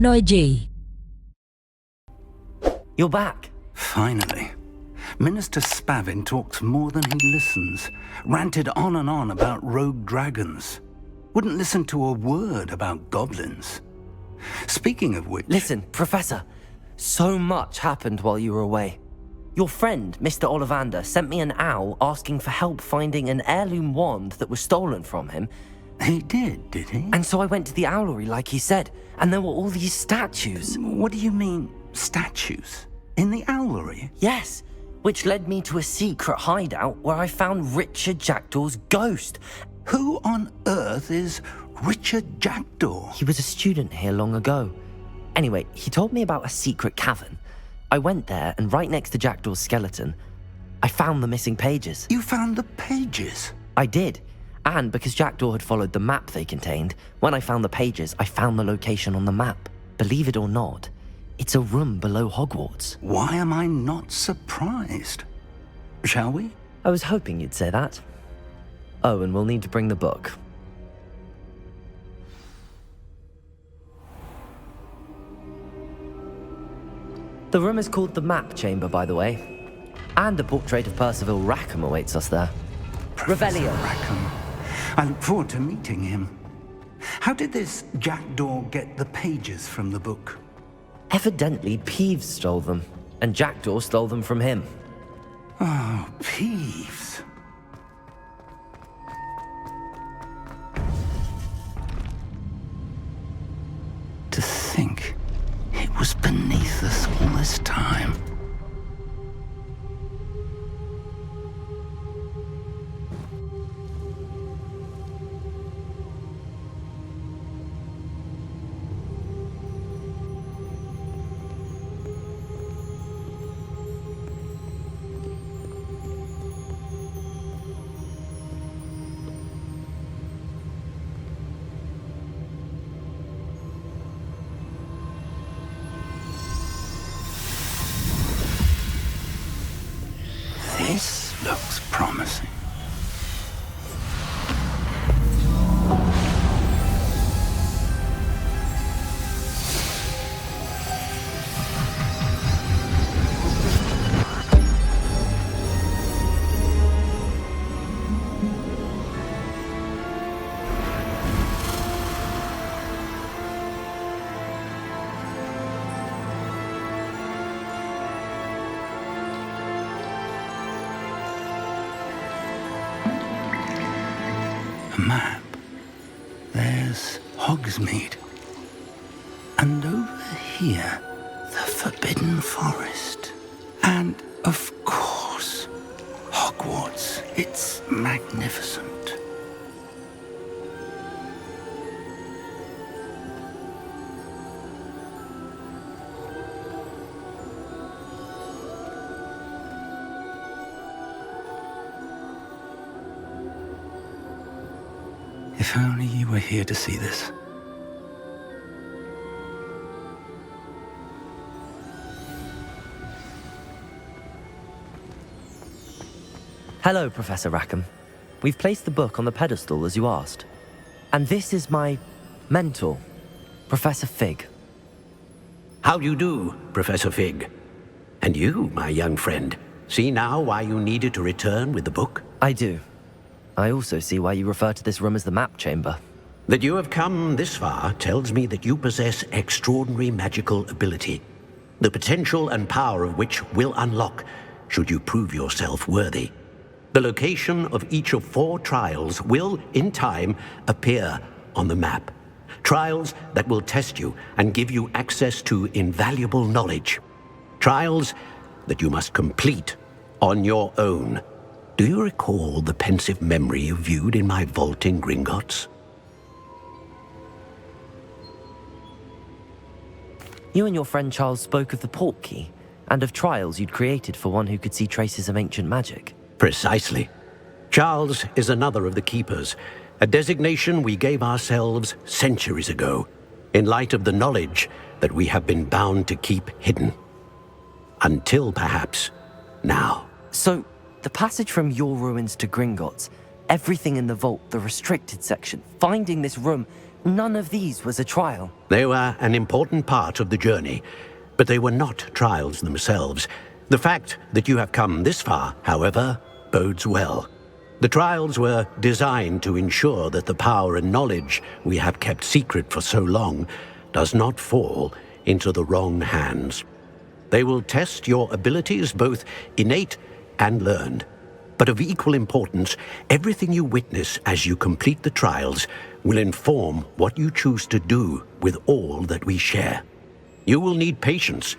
NoeG. You're back. Finally. Minister Spavin talks more than he listens. Ranted on and on about rogue dragons. Wouldn't listen to a word about goblins. Speaking of which... Listen, Professor. So much happened while you were away. Your friend, Mr. Ollivander, sent me an owl asking for help finding an heirloom wand that was stolen from him. He did he? And so I went to the owlery like he said, and there were all these statues. What do you mean, statues? In the owlery? Yes, which led me to a secret hideout where I found Richard Jackdaw's ghost. Who on earth is Richard Jackdaw? He was a student here long ago. Anyway, he told me about a secret cavern. I went there, and right next to Jackdaw's skeleton, I found the missing pages. You found the pages? I did. And because Jackdaw had followed the map they contained, when I found the pages, I found the location on the map. Believe it or not, it's a room below Hogwarts. Why am I not surprised? Shall we? I was hoping you'd say that. Oh, and we'll need to bring the book. The room is called the Map Chamber, by the way. And a portrait of Percival Rackham awaits us there. Professor Revelio. Rackham. I look forward to meeting him. How did this Jackdaw get the pages from the book? Evidently, Peeves stole them, and Jackdaw stole them from him. Oh, Peeves. To think it was beneath us all this time. This looks promising. A map. There's Hogsmeade. And over here, the Forbidden Forest. And, of course, Hogwarts. It's magnificent. If only you were here to see this. Hello, Professor Rackham. We've placed the book on the pedestal as you asked. And this is my mentor, Professor Fig. How do you do, Professor Fig? And you, my young friend, see now why you needed to return with the book? I do. I also see why you refer to this room as the Map Chamber. That you have come this far tells me that you possess extraordinary magical ability, the potential and power of which will unlock should you prove yourself worthy. The location of each of 4 trials will, in time, appear on the map. Trials that will test you and give you access to invaluable knowledge. Trials that you must complete on your own. Do you recall the pensive memory you viewed in my vault in Gringotts? You and your friend Charles spoke of the Portkey, and of trials you'd created for one who could see traces of ancient magic. Precisely. Charles is another of the Keepers, a designation we gave ourselves centuries ago, in light of the knowledge that we have been bound to keep hidden. Until perhaps now. So, the passage from your ruins to Gringotts, everything in the vault, the restricted section, finding this room, none of these was a trial. They were an important part of the journey, but they were not trials themselves. The fact that you have come this far, however, bodes well. The trials were designed to ensure that the power and knowledge we have kept secret for so long does not fall into the wrong hands. They will test your abilities, both innate and learned. But of equal importance, everything you witness as you complete the trials will inform what you choose to do with all that we share. You will need patience.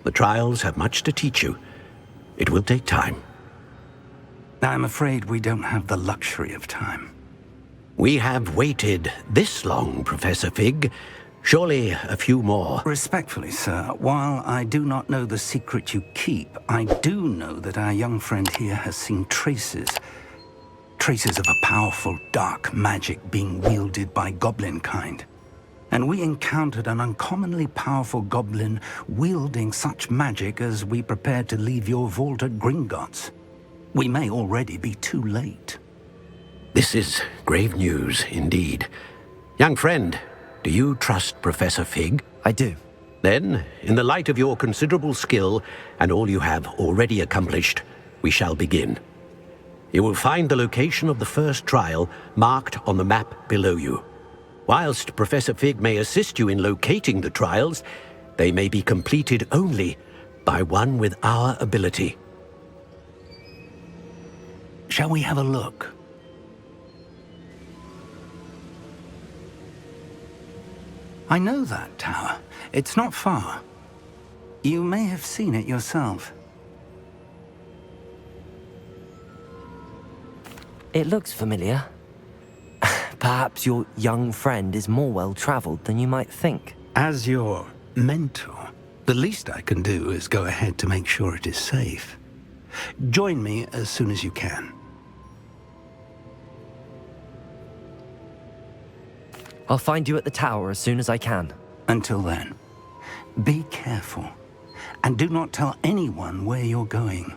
The trials have much to teach you. It will take time. I'm afraid we don't have the luxury of time. We have waited this long, Professor Fig. Surely a few more. Respectfully, sir, while I do not know the secret you keep, I do know that our young friend here has seen traces of a powerful dark magic being wielded by goblin kind. And we encountered an uncommonly powerful goblin wielding such magic as we prepared to leave your vault at Gringotts. We may already be too late. This is grave news indeed. Young friend, do you trust Professor Fig? I do. Then, in the light of your considerable skill and all you have already accomplished, we shall begin. You will find the location of the first trial marked on the map below you. Whilst Professor Fig may assist you in locating the trials, they may be completed only by one with our ability. Shall we have a look? I know that tower. It's not far. You may have seen it yourself. It looks familiar. Perhaps your young friend is more well-traveled than you might think. As your mentor, the least I can do is go ahead to make sure it is safe. Join me as soon as you can. I'll find you at the tower as soon as I can. Until then, be careful, and do not tell anyone where you're going.